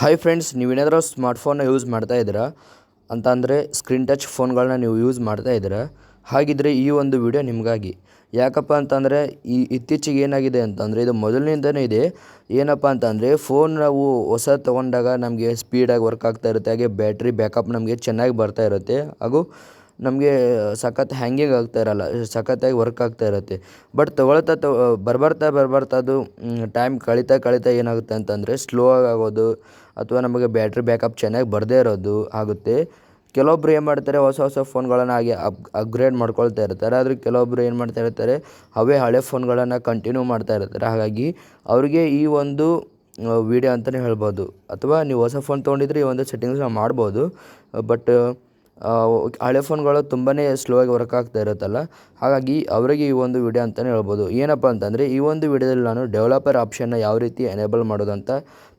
Hi friends, ನೀವೇನಾದರೂ ಸ್ಮಾರ್ಟ್ಫೋನ್ನ use ಮಾಡ್ತಾ ಇದ್ದೀರಾ ಅಂತ ಅಂದರೆ ಸ್ಕ್ರೀನ್ ಟಚ್ ಫೋನ್ಗಳನ್ನ ನೀವು ಯೂಸ್ ಮಾಡ್ತಾ ಇದ್ದೀರಾ? ಹಾಗಿದ್ದರೆ ಈ ಒಂದು ವಿಡಿಯೋ ನಿಮಗಾಗಿ. ಯಾಕಪ್ಪ ಅಂತಂದರೆ ಇತ್ತೀಚೆಗೆ ಏನಾಗಿದೆ ಅಂತಂದರೆ ಇದು ಮೊದಲಿನಿಂದನೇ ಇದೆ. ಏನಪ್ಪ ಅಂತಂದರೆ ಫೋನ್ ನಾವು ಹೊಸದು ತೊಗೊಂಡಾಗ ನಮಗೆ ಸ್ಪೀಡಾಗಿ ವರ್ಕ್ ಆಗ್ತಾ ಇರುತ್ತೆ, ಹಾಗೆ ಬ್ಯಾಟ್ರಿ ಬ್ಯಾಕಪ್ ನಮಗೆ ಚೆನ್ನಾಗಿ ಬರ್ತಾ ಇರುತ್ತೆ, ಹಾಗೂ ನಮಗೆ ಸಖತ್ ಹ್ಯಾಂಗಿಂಗ್ ಆಗ್ತಾ ಇರಲ್ಲ, ಸಖತ್ತಾಗಿ ವರ್ಕ್ ಆಗ್ತಾ ಇರುತ್ತೆ. ಬಟ್ ಬರ್ಬರ್ತಾ ಅದು ಟೈಮ್ ಕಳೀತಾ ಏನಾಗುತ್ತೆ ಅಂತಂದರೆ ಸ್ಲೋ ಆಗೋದು, ಅಥವಾ ನಮಗೆ ಬ್ಯಾಟ್ರಿ ಬ್ಯಾಕಪ್ ಚೆನ್ನಾಗಿ ಬರದೇ ಇರೋದು ಆಗುತ್ತೆ. ಕೆಲವೊಬ್ರು ಏನು ಮಾಡ್ತಾರೆ, ಹೊಸ ಫೋನ್ಗಳನ್ನು ಹಾಗೆ ಅಪ್ಗ್ರೇಡ್ ಮಾಡ್ಕೊಳ್ತಾ ಇರ್ತಾರೆ. ಆದರೆ ಕೆಲವೊಬ್ರು ಏನು ಮಾಡ್ತಾ ಇರ್ತಾರೆ, ಅವೇ ಹಳೆ ಫೋನ್ಗಳನ್ನು ಕಂಟಿನ್ಯೂ ಮಾಡ್ತಾ ಇರ್ತಾರೆ. ಹಾಗಾಗಿ ಅವರಿಗೆ ಈ ಒಂದು ವಿಡಿಯೋ ಅಂತಲೇ ಹೇಳ್ಬೋದು. ಅಥವಾ ನೀವು ಹೊಸ ಫೋನ್ ತೊಗೊಂಡಿದ್ರೆ ಈ ಒಂದು ಸೆಟ್ಟಿಂಗ್ಸ್ನ ಮಾಡ್ಬೋದು. ಬಟ್ ಹಳೆ ಫೋನ್ಗಳು ತುಂಬಾ ಸ್ಲೋ ಆಗಿ ವರ್ಕ್ ಆಗ್ತಾ ಇರುತ್ತಲ್ಲ, ಹಾಗಾಗಿ ಅವರಿಗೆ ಈ ಒಂದು ವಿಡಿಯೋ ಅಂತಲೇ ಹೇಳ್ಬೋದು. ಏನಪ್ಪ ಅಂತಂದರೆ ಈ ಒಂದು ವಿಡಿಯೋದಲ್ಲಿ ನಾನು ಡೆವಲಪರ್ ಆಪ್ಷನ್ನ ಯಾವ ರೀತಿ ಎನೇಬಲ್ ಮಾಡೋದು ಅಂತ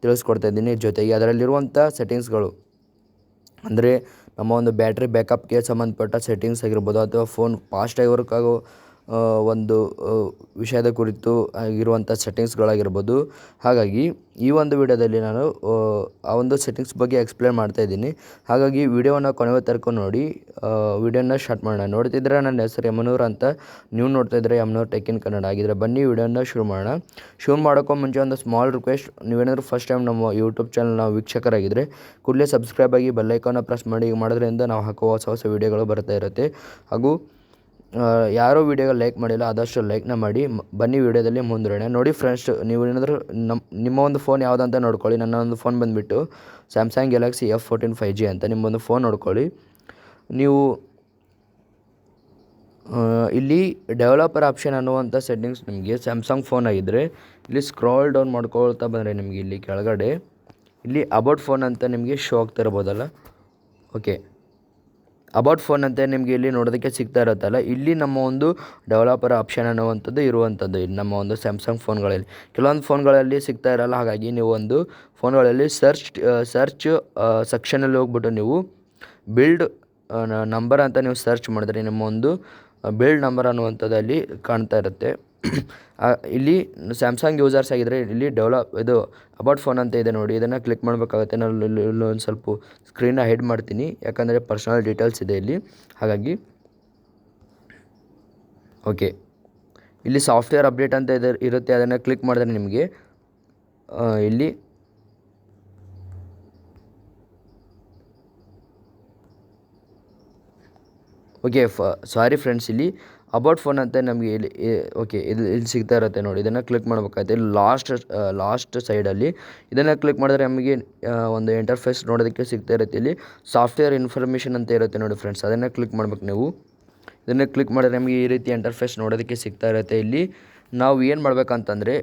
ತಿಳಿಸ್ಕೊಡ್ತಾ ಇದ್ದೀನಿ. ಜೊತೆಗೆ ಅದರಲ್ಲಿರುವಂಥ ಸೆಟ್ಟಿಂಗ್ಸ್ಗಳು ಅಂದರೆ ನಮ್ಮ ಒಂದು ಬ್ಯಾಟ್ರಿ ಬ್ಯಾಕಪ್ಗೆ ಸಂಬಂಧಪಟ್ಟ ಸೆಟ್ಟಿಂಗ್ಸ್ ಆಗಿರ್ಬೋದು, ಅಥವಾ ಫೋನ್ ಫಾಸ್ಟಾಗಿ ವರ್ಕ್ ಆಗೋ ಒಂದು ವಿಷಯದ ಕುರಿತು ಆಗಿರುವಂಥ ಸೆಟ್ಟಿಂಗ್ಸ್ಗಳಾಗಿರ್ಬೋದು. ಹಾಗಾಗಿ ಈ ಒಂದು ವಿಡಿಯೋದಲ್ಲಿ ನಾನು ಆ ಒಂದು ಸೆಟ್ಟಿಂಗ್ಸ್ ಬಗ್ಗೆ ಎಕ್ಸ್ಪ್ಲೇನ್ ಮಾಡ್ತಾ ಇದ್ದೀನಿ. ಹಾಗಾಗಿ ವಿಡಿಯೋವನ್ನು ಕೊನೆಯ ತನಕ ನೋಡಿ. ವಿಡಿಯೋನ ಸ್ಟಾರ್ಟ್ ಮಾಡೋಣ. ನೋಡ್ತಿದ್ರೆ ನನ್ನ ಹೆಸರು ಯಮನೂರ್ ಅಂತ, ನೀವು ನೋಡ್ತಾ ಇದ್ದರೆ ಯಮನೂರ್ ಟೆಕ್ ಇನ್ ಕನ್ನಡ ಆಗಿದ್ರೆ ಬನ್ನಿ ವಿಡಿಯೋನ ಶುರು ಮಾಡೋಣ. ಶುರು ಮಾಡೋಕ್ಕೂ ಮುಂಚೆ ಒಂದು ಸ್ಮಾಲ್ ರಿಕ್ವೆಸ್ಟ್, ನೀವೇನಾದರೂ ಫಸ್ಟ್ ಟೈಮ್ ನಮ್ಮ ಯೂಟ್ಯೂಬ್ ಚಾನಲ್ನ ವೀಕ್ಷಕರಾಗಿದ್ದರೆ ಕೂಡಲೇ ಸಬ್ಸ್ಕ್ರೈಬ್ ಆಗಿ ಬೆಲ್ಲೈಕಾನ್ನ ಪ್ರೆಸ್ ಮಾಡಿ. ಈಗ ಮಾಡೋದ್ರಿಂದ ನಾವು ಹಾಕುವ ಹೊಸ ವಿಡಿಯೋಗಳು ಬರ್ತಾ ಇರುತ್ತೆ. ಹಾಗೂ ಯಾರೋ ವಿಡಿಯೋಗೆ ಲೈಕ್ ಮಾಡಿಲ್ಲ, ಆದಷ್ಟು ಲೈಕ್ನ ಮಾಡಿ. ಬನ್ನಿ ವಿಡಿಯೋದಲ್ಲಿ ಮುಂದುವರೋಣ. ನೋಡಿ ಫ್ರೆಂಡ್ಸ್, ನೀವು ಏನಾದರೂ ನಿಮ್ಮ ಒಂದು ಫೋನ್ ಯಾವುದಂತ ನೋಡ್ಕೊಳ್ಳಿ. ನನ್ನ ಒಂದು ಫೋನ್ ಬಂದುಬಿಟ್ಟು ಸ್ಯಾಮ್ಸಂಗ್ ಗ್ಯಾಲಕ್ಸಿ F14 5G ಅಂತ. ನಿಮ್ಮೊಂದು ಫೋನ್ ನೋಡ್ಕೊಳ್ಳಿ. ನೀವು ಇಲ್ಲಿ ಡೆವಲಪರ್ ಆಪ್ಷನ್ ಅನ್ನುವಂಥ ಸೆಟ್ಟಿಂಗ್ಸ್ ನಿಮಗೆ ಸ್ಯಾಮ್ಸಂಗ್ ಫೋನ್ ಆಗಿದ್ದರೆ ಇಲ್ಲಿ ಸ್ಕ್ರಾಲ್ ಡೌನ್ ಮಾಡ್ಕೊಳ್ತಾ ಬಂದರೆ ನಿಮಗೆ ಇಲ್ಲಿ ಕೆಳಗಡೆ ಇಲ್ಲಿ ಅಬೌಟ್ ಫೋನ್ ಅಂತ ನಿಮಗೆ ಶೋ ಆಗ್ತಾ ಇರ್ಬೋದಲ್ಲ. ಓಕೆ, ಅಬೌಟ್ ಫೋನ್ ಅಂತ ನಿಮಗೆ ಇಲ್ಲಿ ನೋಡೋದಕ್ಕೆ ಸಿಗ್ತಾ ಇರುತ್ತಲ್ಲ, ಇಲ್ಲಿ ನಮ್ಮ ಒಂದು ಡೆವಲಪರ್ ಆಪ್ಷನ್ ಅನ್ನುವಂಥದ್ದು ಇರುವಂಥದ್ದು ಇಲ್ಲಿ ನಮ್ಮ ಒಂದು ಸ್ಯಾಮ್ಸಂಗ್ ಫೋನ್ಗಳಲ್ಲಿ. ಕೆಲವೊಂದು ಫೋನ್ಗಳಲ್ಲಿ ಸಿಗ್ತಾ ಇರಲ್ಲ. ಹಾಗಾಗಿ ನೀವು ಒಂದು ಫೋನ್ಗಳಲ್ಲಿ ಸರ್ಚ್ ಸೆಕ್ಷನಲ್ಲಿ ಹೋಗ್ಬಿಟ್ಟು ನೀವು ಬಿಲ್ಡ್ ನಂಬರ್ ಅಂತ ನೀವು ಸರ್ಚ್ ಮಾಡಿದ್ರೆ ನಿಮ್ಮ ಒಂದು ಬಿಲ್ಡ್ ನಂಬರ್ ಅನ್ನುವಂಥದ್ದು ಅಲ್ಲಿ ಕಾಣ್ತಾ ಇರುತ್ತೆ. ಇಲ್ಲಿ ಸ್ಯಾಮ್ಸಂಗ್ ಯೂಸರ್ಸ್ ಆಗಿದ್ದರೆ ಇಲ್ಲಿ ಇದು ಅಬೌಟ್ ಫೋನ್ ಅಂತ ಇದೆ ನೋಡಿ, ಇದನ್ನು ಕ್ಲಿಕ್ ಮಾಡಬೇಕಾಗುತ್ತೆ. ನಾನು ಇಲ್ಲೊಂದು ಸ್ವಲ್ಪ ಸ್ಕ್ರೀನ್ನ ಹೈಡ್ ಮಾಡ್ತೀನಿ, ಯಾಕಂದರೆ ಪರ್ಸನಲ್ ಡೀಟೇಲ್ಸ್ ಇದೆ ಇಲ್ಲಿ. ಹಾಗಾಗಿ ಓಕೆ, ಇಲ್ಲಿ ಸಾಫ್ಟ್ವೇರ್ ಅಪ್ಡೇಟ್ ಅಂತ ಇರುತ್ತೆ, ಅದನ್ನು ಕ್ಲಿಕ್ ಮಾಡಿದ್ರೆ ನಿಮಗೆ ಇಲ್ಲಿ ಓಕೆ ಸಾರಿ ಫ್ರೆಂಡ್ಸ್, ಇಲ್ಲಿ ಅಬೌಟ್ ಫೋನ್ ಅಂತ ನಮಗೆ ಇಲ್ಲಿ ಓಕೆ ಇಲ್ಲಿ ಸಿಗ್ತಾ ಇರುತ್ತೆ ನೋಡಿ, ಇದನ್ನು ಕ್ಲಿಕ್ ಮಾಡಬೇಕಾಗುತ್ತೆ. ಇಲ್ಲಿ ಲಾಸ್ಟ್ ಸೈಡಲ್ಲಿ ಇದನ್ನು ಕ್ಲಿಕ್ ಮಾಡಿದ್ರೆ ನಮಗೆ ಒಂದು ಇಂಟರ್ಫೇಸ್ ನೋಡೋದಕ್ಕೆ ಸಿಗ್ತಾ ಇರುತ್ತೆ. ಇಲ್ಲಿ ಸಾಫ್ಟ್ವೇರ್ ಇನ್ಫಾರ್ಮೇಷನ್ ಅಂತ ಇರುತ್ತೆ ನೋಡಿ ಫ್ರೆಂಡ್ಸ್, ಅದನ್ನು ಕ್ಲಿಕ್ ಮಾಡ್ಬೇಕು ನೀವು. ಇದನ್ನು ಕ್ಲಿಕ್ ಮಾಡಿದ್ರೆ ನಮಗೆ ಈ ರೀತಿ ಇಂಟರ್ಫೇಸ್ ನೋಡೋದಕ್ಕೆ ಸಿಗ್ತಾ ಇರುತ್ತೆ. ಇಲ್ಲಿ ನಾವು ಏನು ಮಾಡಬೇಕಂತಂದರೆ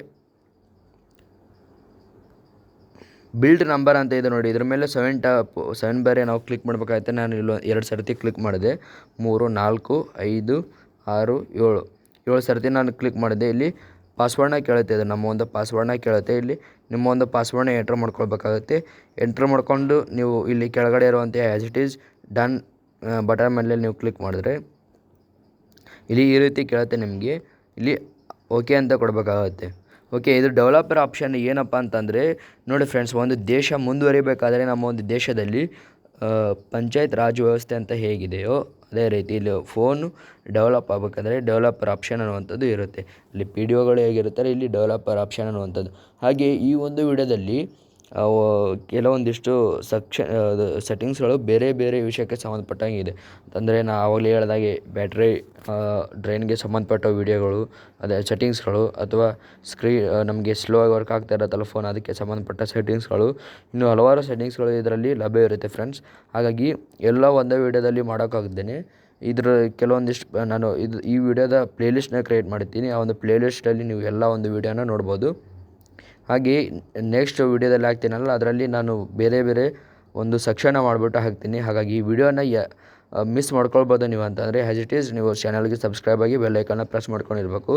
ಬಿಲ್ಡ್ ನಂಬರ್ ಅಂತ ಇದೆ ನೋಡಿ, ಇದ್ರ ಮೇಲೆ 7 ಬೇರೆ ನಾವು ಕ್ಲಿಕ್ ಮಾಡಬೇಕಾಗುತ್ತೆ. ನಾನು ಇಲ್ಲಿ 2 ಸರ್ತಿ ಕ್ಲಿಕ್ ಮಾಡಿದೆ, 3 4 5 6 7 ಸರ್ತಿ ನಾನು ಕ್ಲಿಕ್ ಮಾಡಿದೆ. ಇಲ್ಲಿ ಪಾಸ್ವರ್ಡ್ನ ಕೇಳುತ್ತೆ, ಇದು ನಮ್ಮ ಒಂದು ಪಾಸ್ವರ್ಡ್ನ ಕೇಳುತ್ತೆ. ಇಲ್ಲಿ ನಿಮ್ಮ ಒಂದು ಪಾಸ್ವರ್ಡ್ನ ಎಂಟ್ರ್ ಮಾಡ್ಕೊಳ್ಬೇಕಾಗುತ್ತೆ. ಎಂಟ್ರ್ ಮಾಡ್ಕೊಂಡು ನೀವು ಇಲ್ಲಿ ಕೆಳಗಡೆ ಇರುವಂಥ as it is done button ಮೇಲೆ ನೀವು ಕ್ಲಿಕ್ ಮಾಡಿದ್ರೆ ಇಲ್ಲಿ ಈ ರೀತಿ ಕೇಳುತ್ತೆ ನಿಮಗೆ. ಇಲ್ಲಿ ಓಕೆ ಅಂತ ಕೊಡಬೇಕಾಗುತ್ತೆ. ಓಕೆ, ಇದು ಡೆವಲಪರ್ ಆಪ್ಷನ್ ಏನಪ್ಪ ಅಂತಂದರೆ ನೋಡಿ ಫ್ರೆಂಡ್ಸ್, ಒಂದು ದೇಶ ಮುಂದುವರಿಬೇಕಾದರೆ ನಮ್ಮ ಒಂದು ದೇಶದಲ್ಲಿ ಪಂಚಾಯತ್ ರಾಜ್ ವ್ಯವಸ್ಥೆ ಅಂತ ಹೇಗಿದೆಯೋ ಅದೇ ರೀತಿ ಇಲ್ಲಿ ಫೋನು ಡೆವಲಪ್ ಆಗಬೇಕಾದ್ರೆ ಡೆವಲಪರ್ ಆಪ್ಷನ್ ಅನ್ನುವಂಥದ್ದು ಇರುತ್ತೆ. ಇಲ್ಲಿ PDOಗಳು ಹೇಗಿರ್ತಾರೆ, ಇಲ್ಲಿ ಡೆವಲಪರ್ ಆಪ್ಷನ್ ಅನ್ನುವಂಥದ್ದು. ಹಾಗೆ ಈ ಒಂದು ವಿಡಿಯೋದಲ್ಲಿ ಕೆಲವೊಂದಿಷ್ಟು ಸೆಟ್ಟಿಂಗ್ಸ್ಗಳು ಬೇರೆ ಬೇರೆ ವಿಷಯಕ್ಕೆ ಸಂಬಂಧಪಟ್ಟಂಗಿದೆ. ಅಂತಂದರೆ ನಾನು ಆವಾಗಲೇ ಹೇಳಿದಾಗೆ ಬ್ಯಾಟ್ರಿ ಡ್ರೈನ್ಗೆ ಸಂಬಂಧಪಟ್ಟ ವಿಡಿಯೋಗಳು, ಅದೇ ಸೆಟ್ಟಿಂಗ್ಸ್ಗಳು, ಅಥವಾ ನಮಗೆ ಸ್ಲೋ ಆಗಿ ವರ್ಕ್ ಆಗ್ತಾ ಇರುತ್ತಲ್ಲ ಫೋನ್, ಅದಕ್ಕೆ ಸಂಬಂಧಪಟ್ಟ ಸೆಟ್ಟಿಂಗ್ಸ್ಗಳು, ಇನ್ನೂ ಹಲವಾರು ಸೆಟ್ಟಿಂಗ್ಸ್ಗಳು ಇದರಲ್ಲಿ ಲಭ್ಯ ಇರುತ್ತೆ ಫ್ರೆಂಡ್ಸ್. ಹಾಗಾಗಿ ಎಲ್ಲ ಒಂದೇ ವಿಡಿಯೋದಲ್ಲಿ ಮಾಡೋಕ್ಕಾಗ್ದೇನೆ ಇದರ ಕೆಲವೊಂದಿಷ್ಟು ನಾನು ಈ ವಿಡಿಯೋದ ಪ್ಲೇಲಿಸ್ಟ್ನ ಕ್ರಿಯೇಟ್ ಮಾಡಿದ್ದೀನಿ. ಆ ಒಂದು ಪ್ಲೇಲಿಸ್ಟಲ್ಲಿ ನೀವು ಎಲ್ಲ ಒಂದು ವಿಡಿಯೋನ ನೋಡ್ಬೋದು. ಹಾಗೆ ನೆಕ್ಸ್ಟ್ ವಿಡಿಯೋದಲ್ಲಿ ಹಾಕ್ತೀನಲ್ಲ, ಅದರಲ್ಲಿ ನಾನು ಬೇರೆ ಬೇರೆ ಒಂದು ಸೆಕ್ಷನ್ನ ಮಾಡಿಬಿಟ್ಟು ಹಾಕ್ತೀನಿ. ಹಾಗಾಗಿ ಈ ವಿಡಿಯೋನ ಮಿಸ್ ಮಾಡ್ಕೊಳ್ಬೋದು ನೀವು ಅಂತಂದರೆ ಆ್ಯಸ್ ಇಟ್ ಈಸ್ ನೀವು ಚಾನಲ್ಗೆ ಸಬ್ಸ್ಕ್ರೈಬ್ ಆಗಿ ಬೆಲ್ ಐಕಾನ್ನ ಪ್ರೆಸ್ ಮಾಡ್ಕೊಂಡಿರ್ಬೇಕು.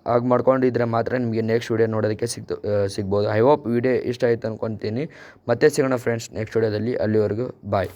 ಹಾಗೆ ಮಾಡ್ಕೊಂಡಿದ್ರೆ ಮಾತ್ರ ನಿಮಗೆ ನೆಕ್ಸ್ಟ್ ವಿಡಿಯೋ ನೋಡೋದಕ್ಕೆ ಸಿಗ್ಬೋದು. ಐ ಹೋಪ್ ವಿಡಿಯೋ ಇಷ್ಟ ಆಯಿತು ಅಂದ್ಕೊತೀನಿ. ಮತ್ತೆ ಸಿಗೋಣ ಫ್ರೆಂಡ್ಸ್ ನೆಕ್ಸ್ಟ್ ವಿಡಿಯೋದಲ್ಲಿ. ಅಲ್ಲಿವರೆಗೂ ಬಾಯ್.